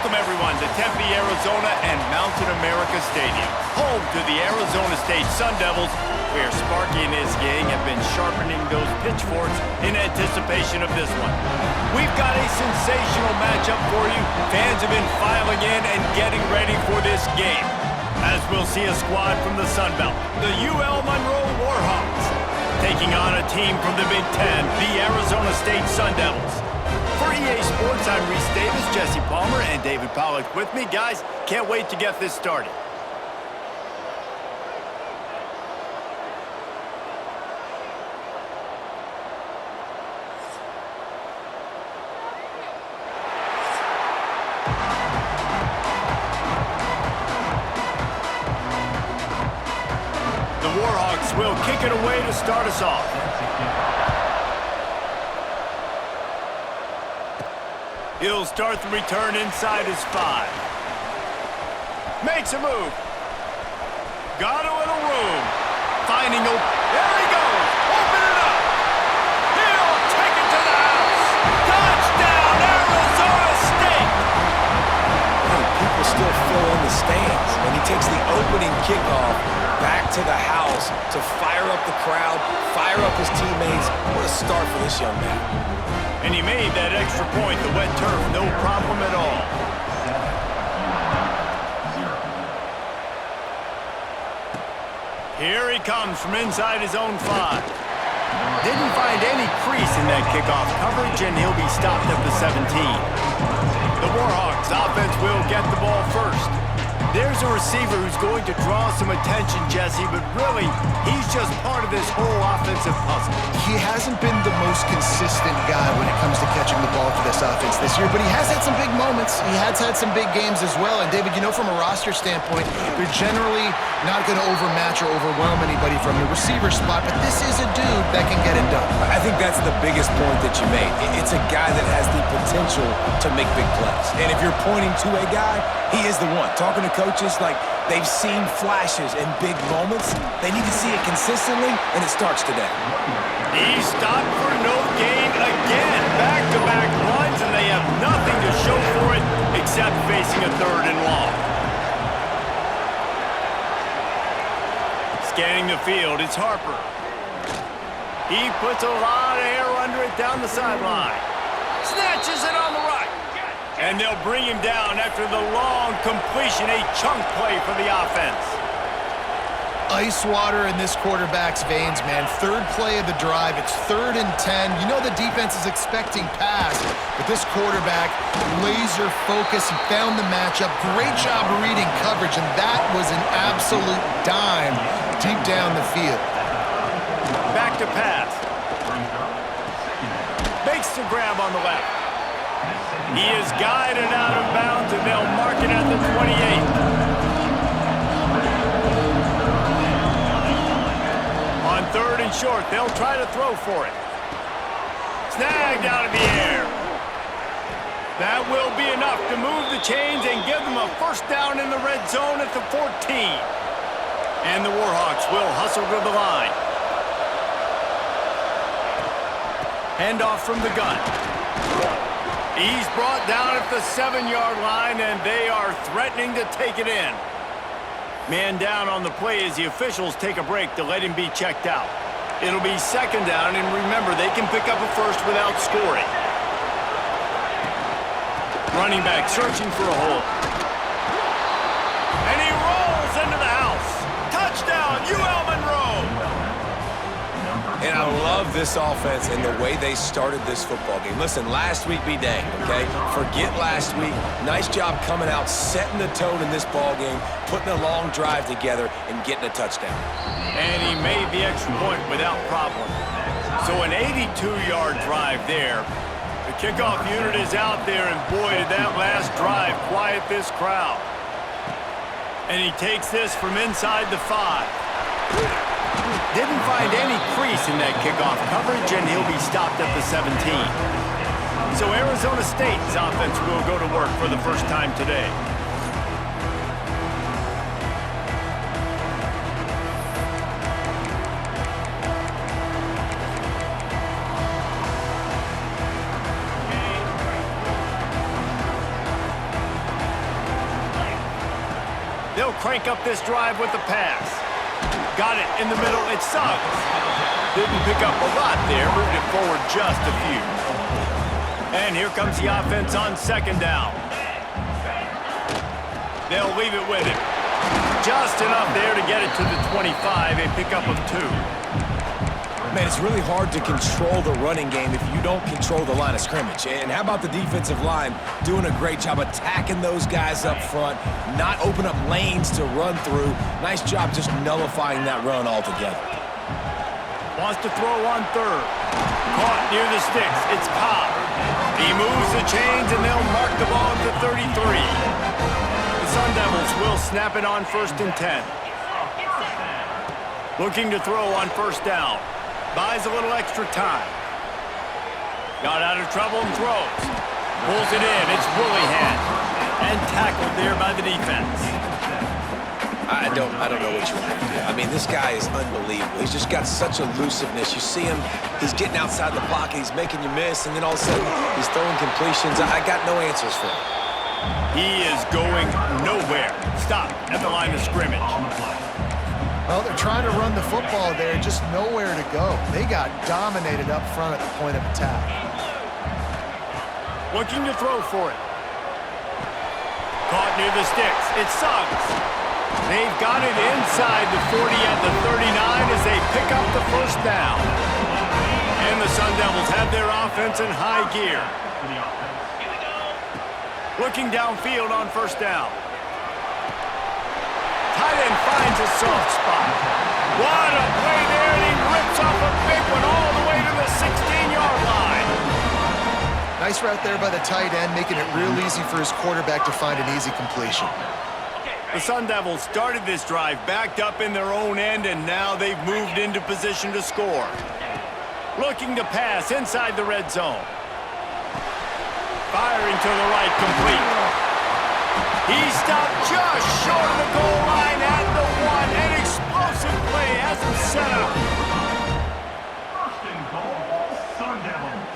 Welcome, everyone, to Tempe, Arizona and Mountain America Stadium, home to the Arizona State Sun Devils, where Sparky and his gang have been sharpening those pitchforks in anticipation of this one. We've got a sensational matchup for you. Fans have been filing in and getting ready for this game, as we'll see a squad from the Sun Belt, the UL Monroe Warhawks, taking on a team from the Big Ten, the Arizona State Sun Devils. For EA Sports, I'm Reese Davis, Jesse Palmer, and David Pollack with me. Guys, can't wait to get this started. The Warhawks will kick it away to start us off. He'll start the return inside his 5. Makes a move. Got a little room. Finding a... There he goes! Open it up! He'll take it to the house! Touchdown, Arizona State! People still fill in the stands, and he takes the opening kickoff back to the house to fire up the crowd, fire up his teammates. What a start for this young man. And he made that extra point, the wet turf, no problem at all. Here he comes from inside his own 5. Didn't find any crease in that kickoff coverage, and he'll be stopped at the 17. The Warhawks offense will get the ball first. There's a receiver who's going to draw some attention, Jesse, but really, he's just part of this whole offensive puzzle. He hasn't been the most consistent guy when it comes to catching the ball for this offense this year, but he has had some big moments. He has had some big games as well. And, David, you know, from a roster standpoint, they're generally not going to overmatch or overwhelm anybody from the receiver spot, but this is a dude that can get it done. I think that's the biggest point that you made. It's a guy that has the potential to make big plays. And if you're pointing to a guy, he is the one. Talking to coaches, like, they've seen flashes and big moments. They need to see it consistently, and it starts today. He stopped for no gain again. Back-to-back runs, and they have nothing to show for it except facing a 3rd and long. Scanning the field, it's Harper. He puts a lot of air under it down the sideline. Snatches it on the right. And they'll bring him down after the long completion, a chunk play for the offense. Ice water in this quarterback's veins, man. 3rd play of the drive. It's 3rd and 10. You know the defense is expecting pass, but this quarterback, laser focus. He found the matchup. Great job reading coverage, and that was an absolute dime deep down the field. Back to pass. Makes the grab on the left. He is guided out of bounds, and they'll mark it at the 28. On 3rd and short, they'll try to throw for it. Snagged out of the air. That will be enough to move the chains and give them a 1st down in the red zone at the 14. And the Warhawks will hustle to the line. Handoff from the gun. He's brought down at the 7-yard line, and they are threatening to take it in. Man down on the play as the officials take a break to let him be checked out. It'll be 2nd down, and remember, they can pick up a 1st without scoring. Running back searching for a hole. And he rolls into the house. Touchdown, UL Monroe! And I love this offense and the way they started this football game. Listen, last week be dang, okay? Forget last week. Nice job coming out, setting the tone in this ball game, putting a long drive together, and getting a touchdown. And he made the extra point without problem. So an 82-yard drive there. The kickoff unit is out there, and boy, did that last drive quiet this crowd. And he takes this from inside the 5. Didn't find any crease in that kickoff coverage, and he'll be stopped at the 17. So Arizona State's offense will go to work for the first time today. They'll crank up this drive with the pass. Got it in the middle. It's Suggs. Didn't pick up a lot there. Moved it forward just a few. And here comes the offense on second down. They'll leave it with him. Just enough there to get it to the 25. A pickup of 2. Man, it's really hard to control the running game if you don't control the line of scrimmage. And how about the defensive line doing a great job attacking those guys up front, not open up lanes to run through. Nice job just nullifying that run altogether. Wants to throw on third. Caught near the sticks. It's Cobb. He moves the chains, and they'll mark the ball at the 33. The Sun Devils will snap it on 1st and 10. Looking to throw on 1st down. Buys a little extra time. Got out of trouble and throws. Pulls it in. It's Willihan. And tackled there by the defense. I don't know what you want to do. I mean, this guy is unbelievable. He's just got such elusiveness. You see him, he's getting outside the pocket, he's making you miss, and then all of a sudden, he's throwing completions. I got no answers for him. He is going nowhere. Stop at the line of scrimmage. Well, they're trying to run the football there, just nowhere to go. They got dominated up front at the point of attack. Looking to throw for it. Caught near the sticks. It's Suggs. They've got it inside the 40 at the 39 as they pick up the 1st down. And the Sun Devils have their offense in high gear. Looking downfield on 1st down. Tight end finds a soft spot. What a play there, and he rips off a big one all the way to the 16-yard line. Nice route there by the tight end, making it real easy for his quarterback to find an easy completion. The Sun Devils started this drive backed up in their own end, and now they've moved into position to score. Looking to pass inside the red zone. Firing to the right, complete. He stopped just short of the goal line at the 1. An explosive play has him set up. 1st and goal, Sun Devils.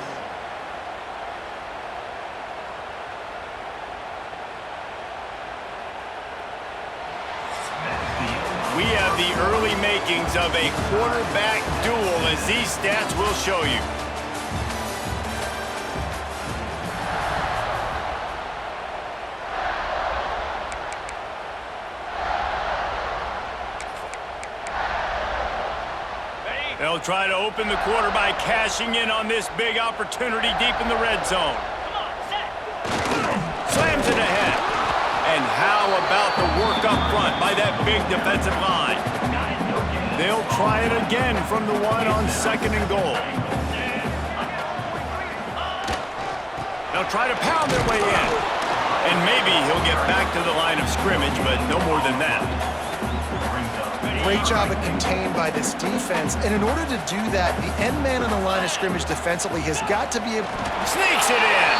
We have the early makings of a quarterback duel, as these stats will show you. They'll try to open the quarter by cashing in on this big opportunity deep in the red zone. Slams it ahead. And how about the work up front by that big defensive line? They'll try it again from the 1 on 2nd and goal. They'll try to pound their way in. And maybe he'll get back to the line of scrimmage, but no more than that. Great job at contained by this defense, and in order to do that, the end man on the line of scrimmage defensively has got to be able... Sneaks it in!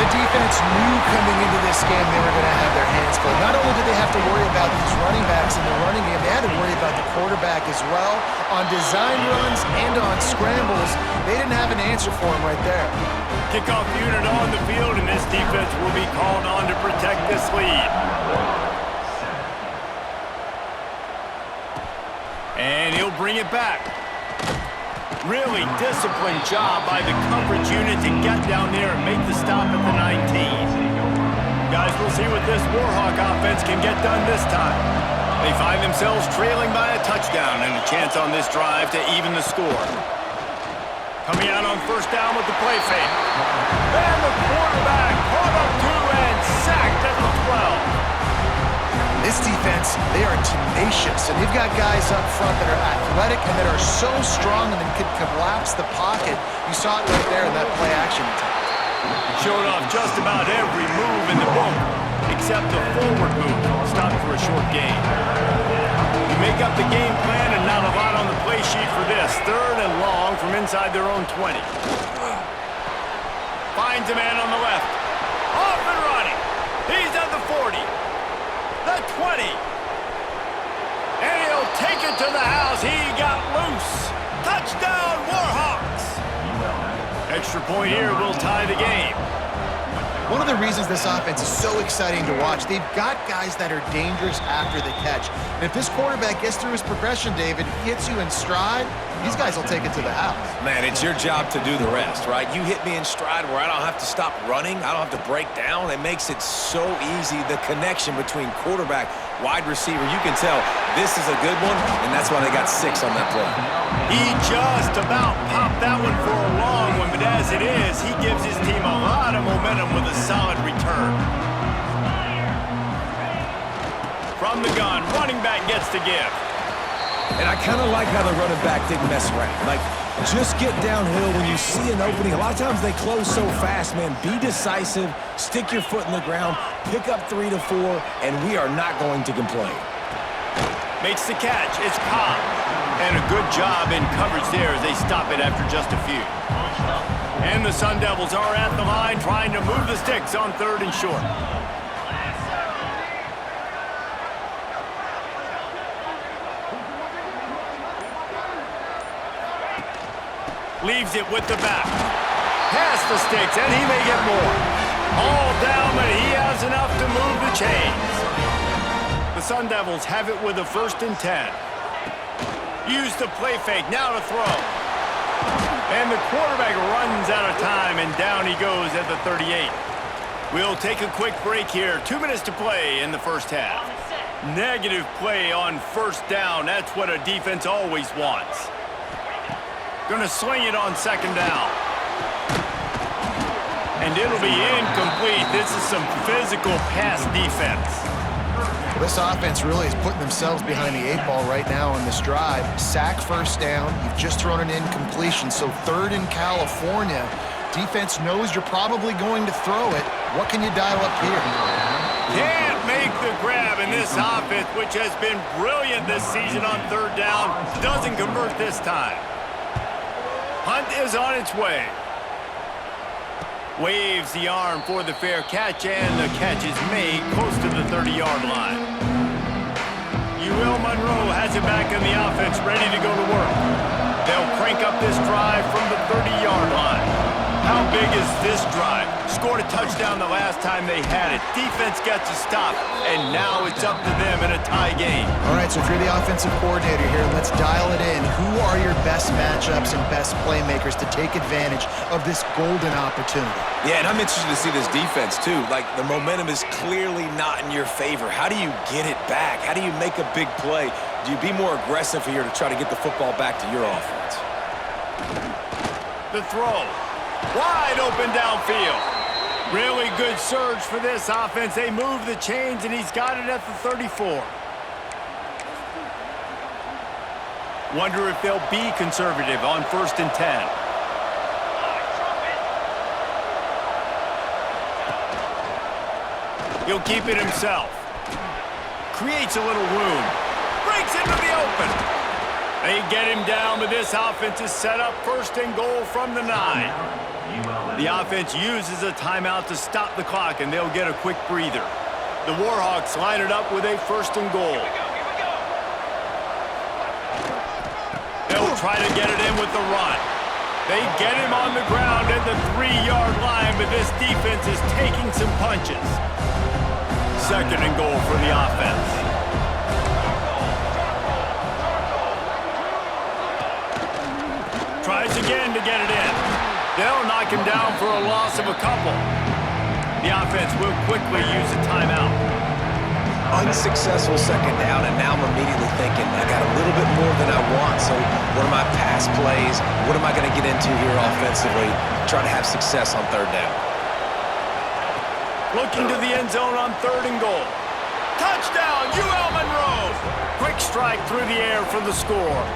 The defense knew coming into this game they were going to have their hands full. Not only did they have to worry about these running backs in the running game, they had to worry about the quarterback as well. On design runs and on scrambles, they didn't have an answer for him right there. Kickoff unit on the field, and this defense will be called on to protect this lead. And he'll bring it back. Really disciplined job by the coverage unit to get down there and make the stop at the 19. Guys, we'll see what this Warhawk offense can get done this time. They find themselves trailing by a touchdown and a chance on this drive to even the score. Coming out on 1st down with the play fake. And the quarterback caught up to and sacked at the 12. This defense, they are tenacious, and they've got guys up front that are athletic and that are so strong and can collapse the pocket. You saw it right there in that play action attempt. Showed off just about every move in the book, except the forward move, stopped for a short gain. You make up the game plan and not a lot on the play sheet for this. 3rd and long from inside their own 20. Finds a man on the left. Off and running. He's at the 40. The 20. And he'll take it to the house. He got loose. Touchdown, Warhawks. Extra point here will tie the game. One of the reasons this offense is so exciting to watch, they've got guys that are dangerous after the catch. And if this quarterback gets through his progression, David, he hits you in stride, these guys will take it to the house. Man, it's your job to do the rest, right? You hit me in stride where I don't have to stop running. I don't have to break down. It makes it so easy, the connection between quarterback, wide receiver. You can tell this is a good one, and that's why they got 6 on that play. He just about popped that one for a long one, but as it is, he gives his team a lot of momentum with a solid return. From the gun, running back gets to give. And I kind of like how the running back didn't mess around. Like, just get downhill when you see an opening. A lot of times they close so fast, man. Be decisive, stick your foot in the ground, pick up 3 to 4, and we are not going to complain. Makes the catch. It's Cobb. And a good job in coverage there as they stop it after just a few. And the Sun Devils are at the line trying to move the sticks on 3rd and short. Leaves it with the back. Past the sticks, and he may get more. All down, but he has enough to move the chains. The Sun Devils have it with a 1st and 10. Use the play fake, now to throw. And the quarterback runs out of time, and down he goes at the 38. We'll take a quick break here. 2 minutes to play in the first half. Negative play on 1st down. That's what a defense always wants. Going to sling it on 2nd down. And it'll be incomplete. This is some physical pass defense. This offense really is putting themselves behind the 8 ball right now on this drive. Sack 1st down. You've just thrown an incompletion. So 3rd in California. Defense knows you're probably going to throw it. What can you dial up here? Can't make the grab, and this offense, which has been brilliant this season on 3rd down, doesn't convert this time. Hunt is on its way. Waves the arm for the fair catch, and the catch is made close to the 30-yard line. ULM has it back in the offense, ready to go to work. They'll crank up this drive from the 30-yard line. How big is this drive? Scored a touchdown the last time they had it. Defense got to stop, and now it's up to them in a tie game. All right, so if you're the offensive coordinator here, let's dial it in. Who are your best matchups and best playmakers to take advantage of this golden opportunity? Yeah, and I'm interested to see this defense, too. Like, the momentum is clearly not in your favor. How do you get it back? How do you make a big play? Do you be more aggressive here to try to get the football back to your offense? The throw. Wide open downfield. Really good surge for this offense. They move the chains, and he's got it at the 34. Wonder if they'll be conservative on 1st and 10. He'll keep it himself. Creates a little room. Breaks into the open. They get him down, but this offense is set up 1st and goal from the 9. The offense uses a timeout to stop the clock, and they'll get a quick breather. The Warhawks line it up with a 1st and goal. They'll try to get it in with the run. They get him on the ground at the 3-yard line, but this defense is taking some punches. 2nd and goal for the offense. Tries again to get it in. They'll knock him down for a loss of a couple. The offense will quickly use a timeout. Unsuccessful 2nd down, and now I'm immediately thinking, I got a little bit more than I want, so what are my pass plays? What am I going to get into here offensively? Try to have success on 3rd down. Looking to the end zone on 3rd and goal. Touchdown, UL Monroe! Quick strike through the air for the score.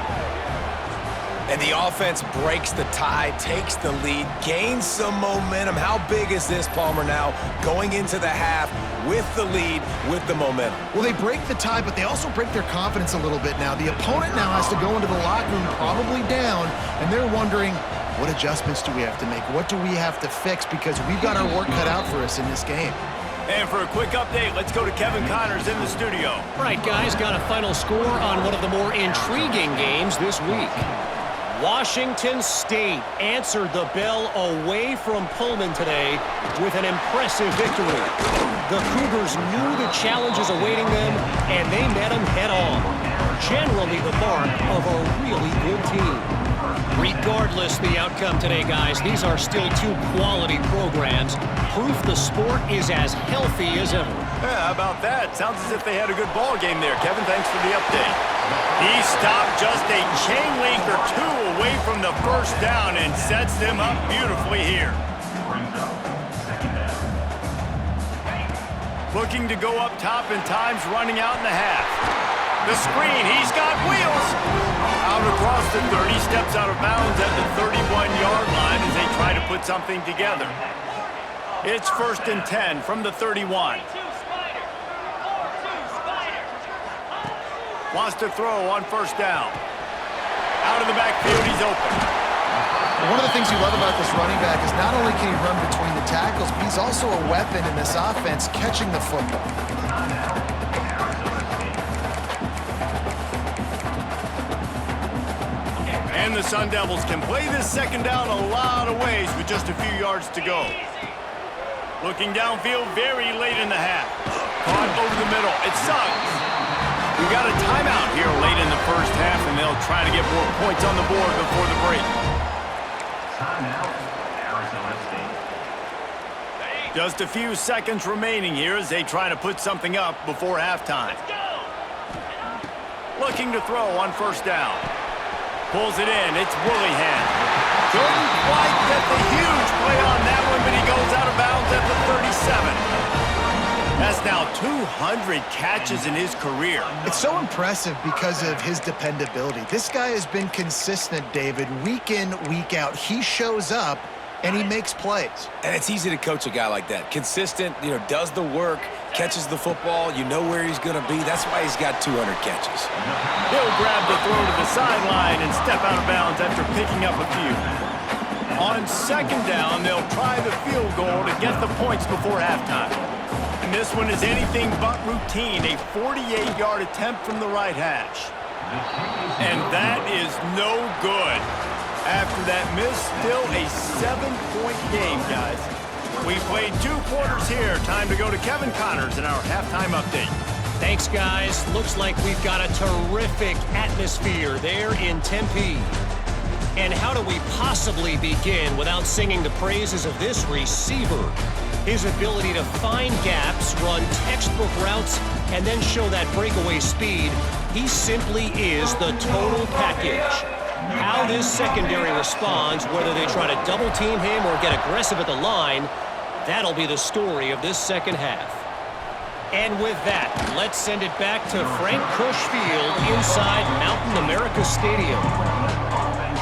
And the offense breaks the tie, takes the lead, gains some momentum. How big is this, Palmer, now going into the half with the lead, with the momentum? Well, they break the tie, but they also break their confidence a little bit now. The opponent now has to go into the locker room probably down, and they're wondering, what adjustments do we have to make? What do we have to fix? Because we've got our work cut out for us in this game. And for a quick update, let's go to Kevin Connors in the studio. Right, guys, got a final score on one of the more intriguing games this week. Washington State answered the bell away from Pullman today with an impressive victory. The Cougars knew the challenges awaiting them, and they met them head-on. Generally the mark of a really good team. Regardless the outcome today, guys, these are still two quality programs. Proof the sport is as healthy as ever. Yeah, how about that? Sounds as if they had a good ball game there. Kevin, thanks for the update. He stopped just a chain link or two away from the first down and sets them up beautifully here. Looking to go up top in times, running out in the half. The screen, he's got wheels. Out across the 30, steps out of bounds at the 31-yard line as they try to put something together. It's 1st and 10 from the 31. Wants to throw on first down. Out of the backfield, he's open. One of the things you love about this running back is not only can he run between the tackles, but he's also a weapon in this offense catching the football. And the Sun Devils can play this second down a lot of ways with just a few yards to go. Looking downfield very late in the half. Caught over the middle. It's Suggs. We got a timeout here late in the first half, and they'll try to get more points on the board before the break. Timeout, Arizona State. Just a few seconds remaining here as they try to put something up before halftime. Looking to throw on first down. Pulls it in. It's Willingham. Couldn't quite get the huge play on that one, but he goes out of bounds at the 37. That's now 200 catches in his career. It's so impressive because of his dependability. This guy has been consistent, David, week in, week out. He shows up, and he makes plays. And it's easy to coach a guy like that. Consistent, does the work, catches the football, you know where he's going to be. That's why he's got 200 catches. He'll grab the throw to the sideline and step out of bounds after picking up a few. On second down, they'll try the field goal to get the points before halftime. And this one is anything but routine, a 48-yard attempt from the right hash. And that is no good. After that miss, still a 7-point game, guys. We played 2 quarters here. Time to go to Kevin Connors in our halftime update. Thanks, guys. Looks like we've got a terrific atmosphere there in Tempe. And how do we possibly begin without singing the praises of this receiver? His ability to find gaps, run textbook routes, and then show that breakaway speed. He simply is the total package. How this secondary responds, whether they try to double team him or get aggressive at the line, that'll be the story of this second half. And with that, let's send it back to Frank Kush Field inside Mountain America Stadium.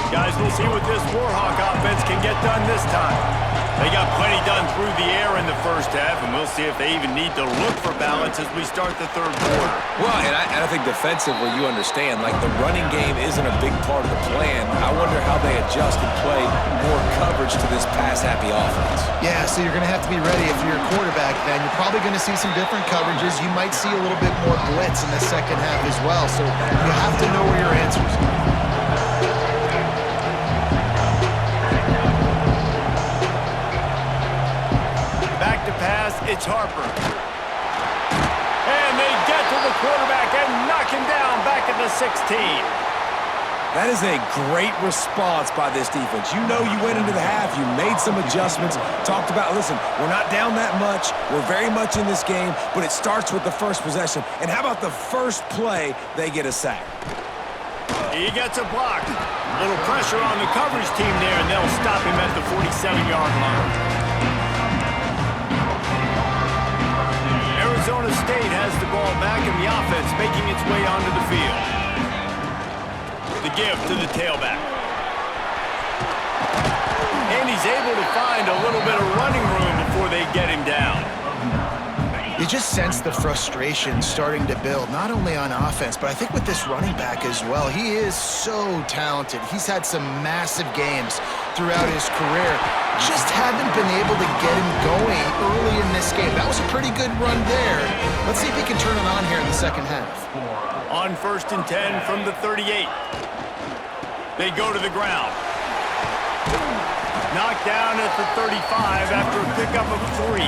Guys, we'll see what this Warhawk offense can get done this time. They got plenty done through the air in the first half, and we'll see if they even need to look for balance as we start the third quarter. Well, and I think defensively, you understand, the running game isn't a big part of the plan. I wonder how they adjust and play more coverage to this pass-happy offense. Yeah, so you're going to have to be ready if you're a quarterback then. You're probably going to see some different coverages. You might see a little bit more blitz in the second half as well, so you have to know where your answers are. Back to pass, it's Harper. And they get to the quarterback and knock him down back at the 16. That is a great response by this defense. You went into the half, you made some adjustments, talked about, listen, we're not down that much, we're very much in this game, but it starts with the first possession. And how about the first play, they get a sack? He gets a block. A little pressure on the coverage team there, and they'll stop him at the 47-yard line. Arizona State has the ball back, and the offense making its way onto the field. The give to the tailback. And he's able to find a little bit of running room before they get him down. You just sense the frustration starting to build, not only on offense, but I think with this running back as well. He is so talented. He's had some massive games throughout his career. Just haven't been able to get him going early in this game. That was a pretty good run there. Let's see if he can turn it on here in the second half. On 1st and 10 from the 38. They go to the ground. Knocked down at the 35 after a pickup of 3.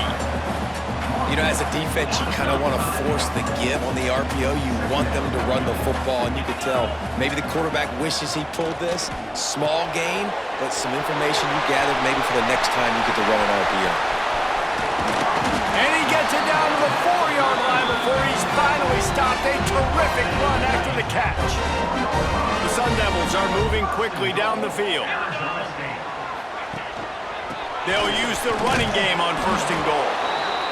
You know, as a defense, you kind of want to force the give on the RPO. You want them to run the football, and you could tell maybe the quarterback wishes he pulled this. Small gain, but some information you gathered maybe for the next time you get to run an RPO. And he gets it down to the 4-yard line before he's finally stopped. A terrific run after the catch. The Sun Devils are moving quickly down the field. They'll use the running game on 1st and goal.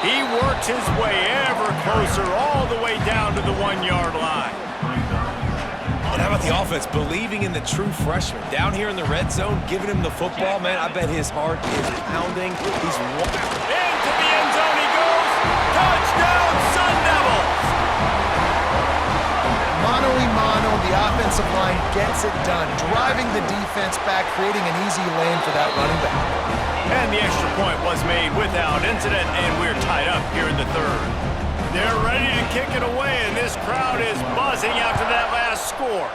He works his way ever closer all the way down to the 1-yard line. And how about the offense believing in the true freshman? Down here in the red zone, giving him the football, man, I bet his heart is pounding. He's into the end zone he goes. Touchdown, Sun Devils! Mano a mano, the offensive line gets it done, driving the defense back, creating an easy lane for that running back. And the extra point was made without incident, and we're tied up here in the 3rd. They're ready to kick it away, and this crowd is buzzing after that last score.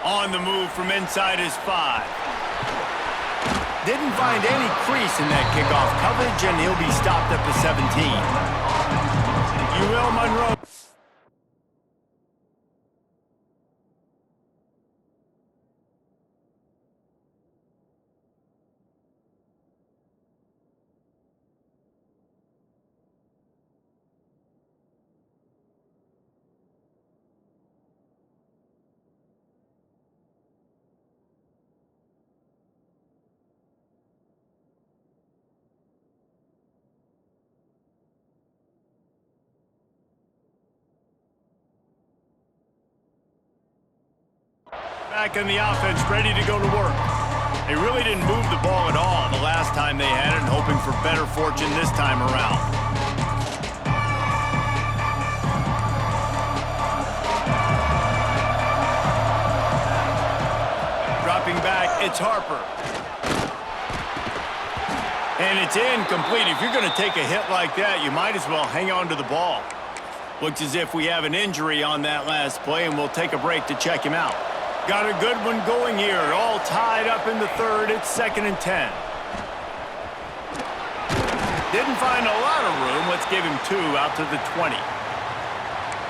On the move from inside his 5. Didn't find any crease in that kickoff coverage, and he'll be stopped at the 17. UL Monroe. Back in the offense, ready to go to work. They really didn't move the ball at all the last time they had it, and hoping for better fortune this time around. Dropping back, it's Harper. And it's incomplete. If you're going to take a hit like that, you might as well hang on to the ball. Looks as if we have an injury on that last play, and we'll take a break to check him out. Got a good one going here. All tied up in the 3rd. It's 2nd and 10. Didn't find a lot of room. Let's give him 2 out to the 20.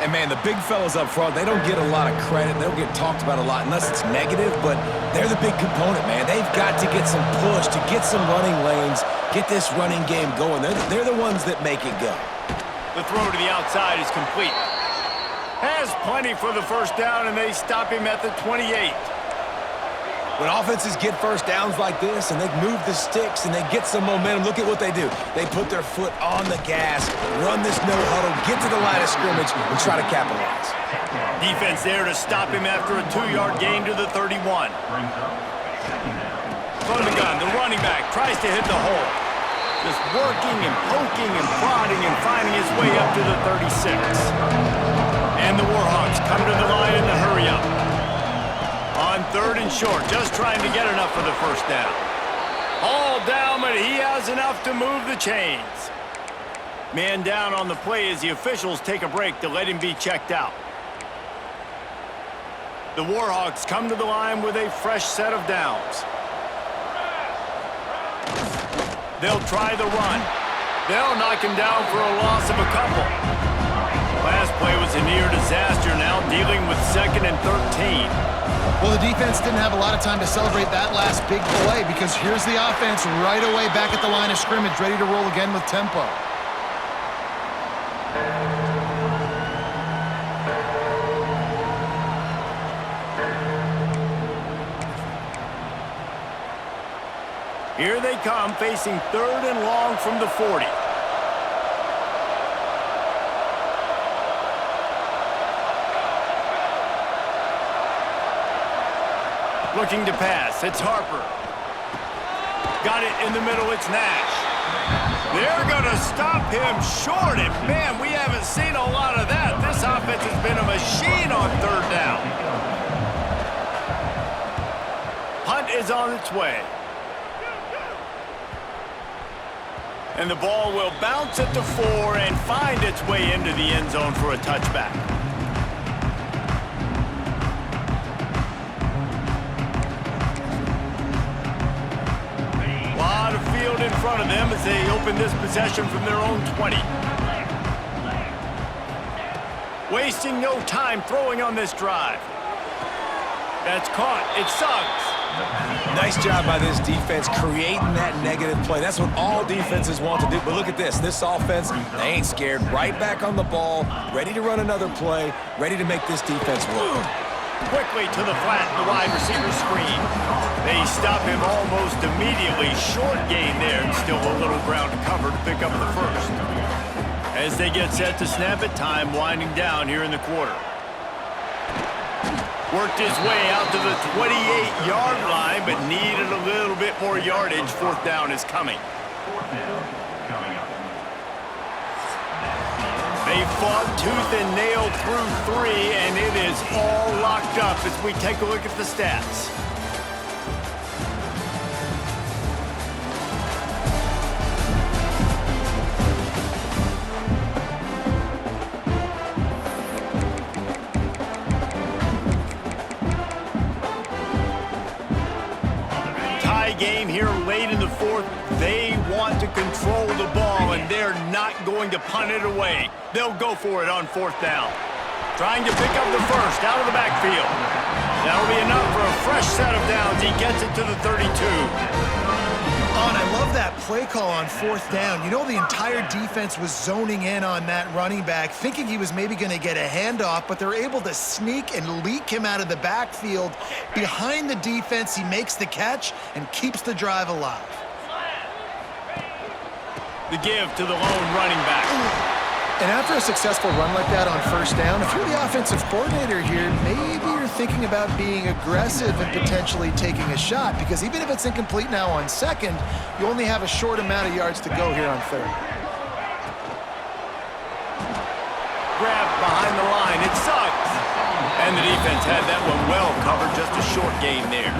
And, man, the big fellas up front, they don't get a lot of credit. They don't get talked about a lot unless it's negative, but they're the big component, man. They've got to get some push, to get some running lanes, get this running game going. They're the ones that make it go. The throw to the outside is complete. Has plenty for the 1st down, and they stop him at the 28. When offenses get 1st downs like this, and they move the sticks, and they get some momentum, look at what they do. They put their foot on the gas, run this no-huddle, get to the line of scrimmage, and try to capitalize. Defense there to stop him after a 2-yard gain to the 31. From the gun, the running back tries to hit the hole. Just working and poking and prodding and finding his way up to the 36. And the Warhawks come to the line in the hurry-up. On 3rd and short, just trying to get enough for the 1st down. All down, but he has enough to move the chains. Man down on the play as the officials take a break to let him be checked out. The Warhawks come to the line with a fresh set of downs. They'll try the run. They'll knock him down for a loss of a couple. Last play was a near disaster, now dealing with 2nd and 13. Well, the defense didn't have a lot of time to celebrate that last big play because here's the offense right away back at the line of scrimmage, ready to roll again with tempo. Here they come, facing 3rd and long from the 40. Looking to pass, it's Harper. Got it in the middle, it's Nash. They're going to stop him short, and man, we haven't seen a lot of that. This offense has been a machine on 3rd down. Hunt is on its way. And the ball will bounce at the 4 and find its way into the end zone for a touchback. of them as they open this possession from their own 20. Wasting no time throwing on this drive. That's caught. It sucks. Nice job by this defense creating that negative play. That's what all defenses want to do. But look at this. This offense, they ain't scared. Right back on the ball, ready to run another play, ready to make this defense work. Quickly to the flat, the wide receiver screen. They stop him almost immediately. Short gain there, and still a little ground to cover to pick up the first. As they get set to snap it, time winding down here in the quarter. Worked his way out to the 28-yard line, but needed a little bit more yardage. Fourth down is coming. They fought tooth and nail through 3, and it is all locked up as we take a look at the stats. Game here late in the fourth. They want to control the ball, and they're not going to punt it away. They'll go for it on fourth down. Trying to pick up the first out of the backfield. That'll be enough for a fresh set of downs. He gets it to the 32. And I love that play call on fourth down. You know, the entire defense was zoning in on that running back, thinking he was maybe going to get a handoff, but they're able to sneak and leak him out of the backfield. Behind the defense, he makes the catch and keeps the drive alive. The give to the lone running back. And after a successful run like that on first down, if you're the offensive coordinator here, maybe you're thinking about being aggressive and potentially taking a shot, because even if it's incomplete now on second, you only have a short amount of yards to go here on third. Grab behind the line. It sucks. And the defense had that one well covered. Just a short gain there.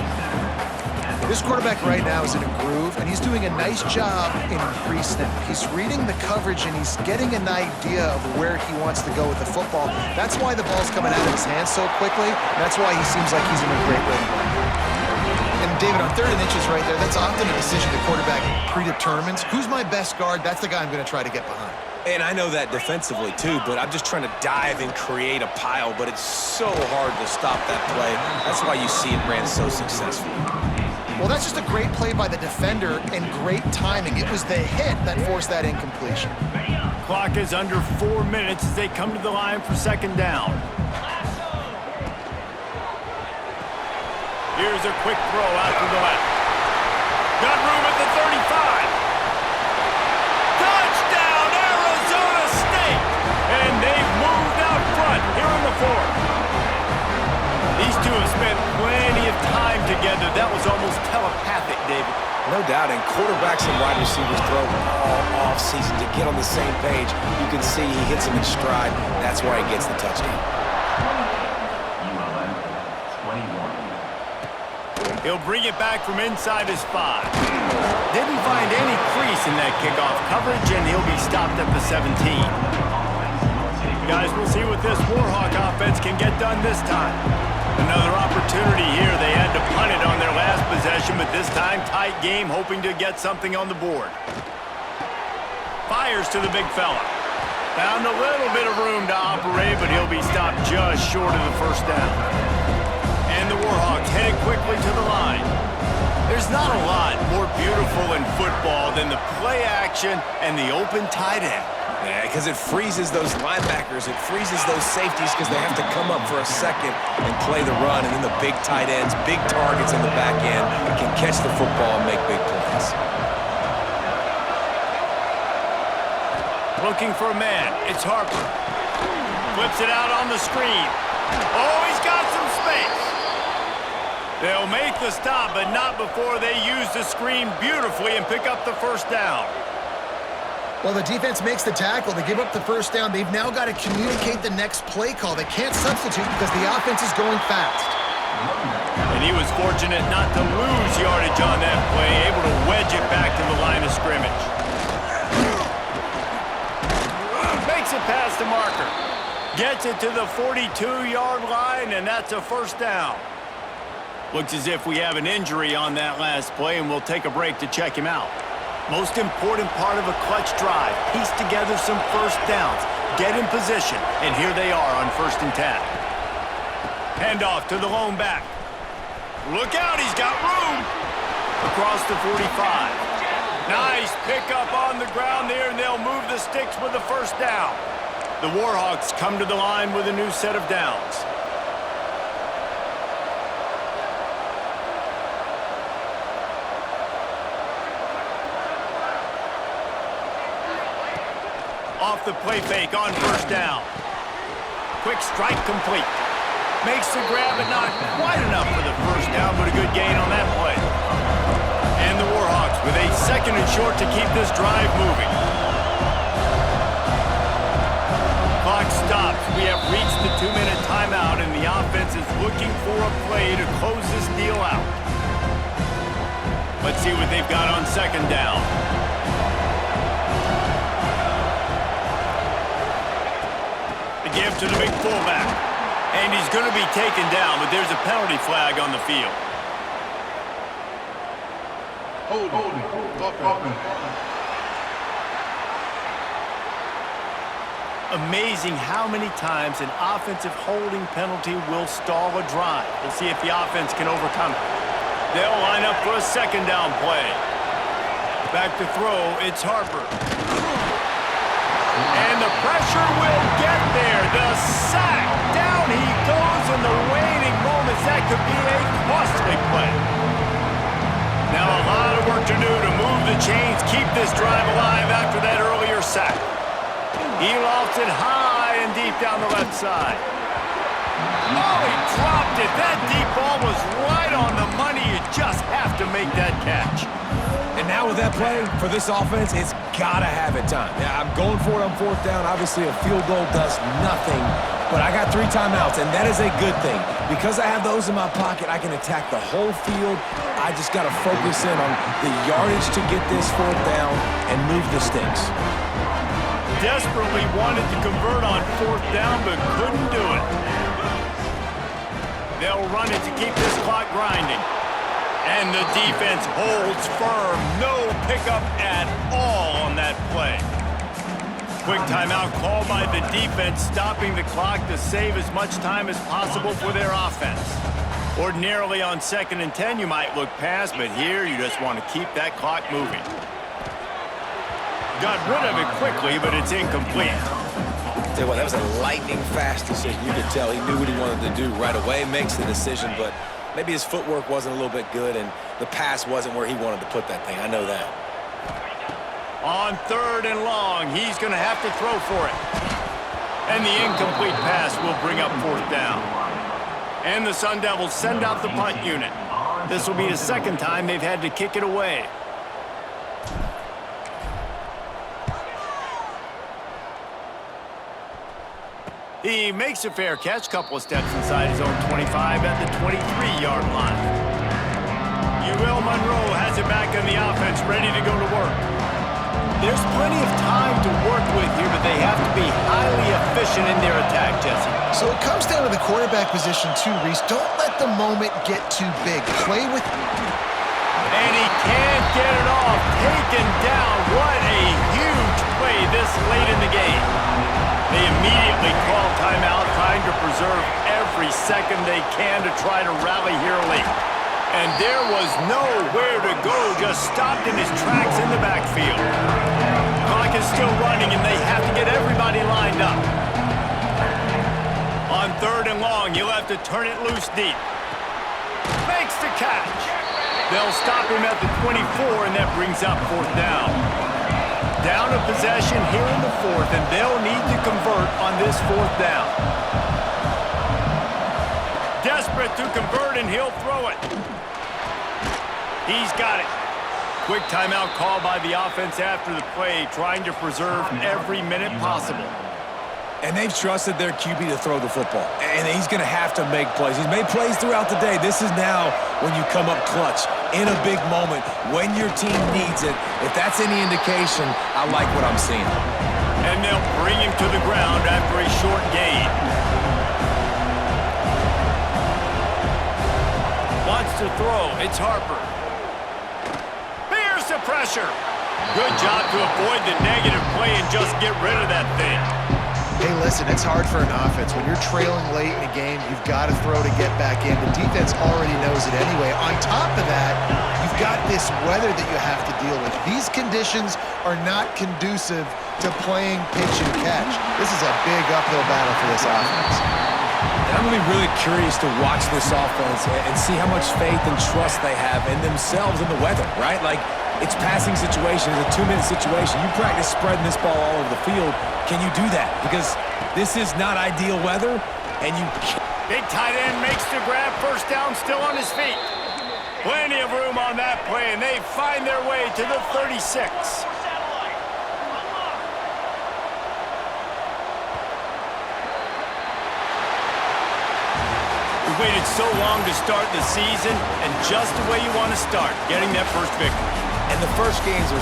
This quarterback right now is in a groove, and he's doing a nice job in pre-snap. He's reading the coverage, and he's getting an idea of where he wants to go with the football. That's why the ball's coming out of his hands so quickly. That's why he seems like he's in a great rhythm right now. And David, on 3rd and inches right there, that's often a decision the quarterback predetermines. Who's my best guard? That's the guy I'm going to try to get behind. And I know that defensively, too, but I'm just trying to dive and create a pile, but it's so hard to stop that play. That's why you see it ran so successfully. Well, that's just a great play by the defender and great timing. It was the hit that forced that incompletion. Clock is under 4 minutes as they come to the line for second down. Here's a quick throw out to the left. Got room at the 35. Touchdown, Arizona State! And they've moved out front here in the fourth. These two have spent plenty of time together. That was almost telepathic, David. No doubt, and quarterbacks and wide receivers throw all offseason to get on the same page. You can see he hits them in stride. That's why he gets the touchdown. ULM 21. He'll bring it back from inside his 5. Didn't find any crease in that kickoff coverage, and he'll be stopped at the 17. Guys, we'll see what this Warhawk offense can get done this time. Another opportunity here. They had to punt it on their last possession, but this time tight game, hoping to get something on the board. Fires to the big fella. Found a little bit of room to operate, but he'll be stopped just short of the first down. And the Warhawks headed quickly to the line. There's not a lot more beautiful in football than the play action and the open tight end. Yeah, because it freezes those linebackers. It freezes those safeties because they have to come up for a second and play the run. And then the big tight ends, big targets in the back end can catch the football and make big plays. Looking for a man. It's Harper. Flips it out on the screen. Oh, he's got some space. They'll make the stop, but not before they use the screen beautifully and pick up the first down. Well, the defense makes the tackle. They give up the first down. They've now got to communicate the next play call. They can't substitute because the offense is going fast. And he was fortunate not to lose yardage on that play, able to wedge it back to the line of scrimmage. Makes it past the marker. Gets it to the 42-yard line, and that's a first down. Looks as if we have an injury on that last play, and we'll take a break to check him out. Most important part of a clutch drive. Piece together some first downs. Get in position. And here they are on 1st and 10. Handoff to the lone back. Look out, he's got room. Across the 45. Nice pickup on the ground there, and they'll move the sticks with the first down. The Warhawks come to the line with a new set of downs. Off the play fake on 1st down. Quick strike complete. Makes the grab, but not quite enough for the first down, but a good gain on that play. And the Warhawks with a 2nd and short to keep this drive moving. Clock stops. We have reached the 2-minute timeout, and the offense is looking for a play to close this deal out. Let's see what they've got on 2nd down. The give to the big fullback. And he's going to be taken down, but there's a penalty flag on the field. Amazing how many times an offensive holding penalty will stall a drive. We'll see if the offense can overcome it. They'll line up for a 2nd down play. Back to throw, it's Harper. And the pressure will get there. The sack. Down he goes in the waning moments. That could be a costly play. Now a lot of work to do to move the chains, keep this drive alive after that earlier sack. He lofts it high and deep down the left side. Oh, he dropped it. That deep ball was right on the money. You just have to make that catch. And now with that play, for this offense, it's got to have it time. Yeah, I'm going for it on 4th down. Obviously, a field goal does nothing, but I got 3 timeouts, and that is a good thing. Because I have those in my pocket, I can attack the whole field. I just got to focus in on the yardage to get this 4th down and move the sticks. Desperately wanted to convert on 4th down, but couldn't do it. They'll run it to keep this clock grinding. And the defense holds firm. No pickup at all on that play. Quick timeout called by the defense, stopping the clock to save as much time as possible for their offense. Ordinarily on 2nd and 10, you might look past, but here you just want to keep that clock moving. Got rid of it quickly, but it's incomplete. Tell you what, that was a lightning-fast decision. You could tell he knew what he wanted to do right away, makes the decision, but maybe his footwork wasn't a little bit good, and the pass wasn't where he wanted to put that thing. I know that. On 3rd and long, he's going to have to throw for it. And the incomplete pass will bring up 4th down. And the Sun Devils send out the punt unit. This will be the 2nd time they've had to kick it away. He makes a fair catch, couple of steps inside his own 25 at the 23-yard line. UL Monroe has it back in the offense, ready to go to work. There's plenty of time to work with here, but they have to be highly efficient in their attack, Jesse. So it comes down to the quarterback position too, Reese. Don't let the moment get too big. Play with... And he can't get it off. Taken down. What a huge play this late in the game. They immediately call timeout, trying to preserve every second they can to try to rally here late. And there was nowhere to go, just stopped in his tracks in the backfield. Clock is still running, and they have to get everybody lined up. On 3rd and long, you'll have to turn it loose deep. Makes the catch. They'll stop him at the 24, and that brings up 4th down. Down a possession here in the 4th, and they'll need to convert on this 4th down. Desperate to convert, and he'll throw it. He's got it. Quick timeout called by the offense after the play, trying to preserve every minute possible. And they've trusted their QB to throw the football. And he's going to have to make plays. He's made plays throughout the day. This is now when you come up clutch in a big moment when your team needs it. If that's any indication, I like what I'm seeing. And they'll bring him to the ground after a short gain. Wants to throw. It's Harper. Here's the pressure. Good job to avoid the negative play and just get rid of that thing. Hey, listen, it's hard for an offense. When you're trailing late in a game, you've got to throw to get back in. The defense already knows it anyway. On top of that, you've got this weather that you have to deal with. These conditions are not conducive to playing pitch and catch. This is a big uphill battle for this offense. And I'm going to be really curious to watch this offense and see how much faith and trust they have in themselves and the weather, right? Like, it's passing situation, it's a 2-minute situation. You practice spreading this ball all over the field. Can you do that? Because this is not ideal weather, and you can't. Big tight end makes the grab, first down, still on his feet. Plenty of room on that play, and they find their way to the 36. We waited so long to start the season, and just the way you want to start, getting that first victory. And the first games are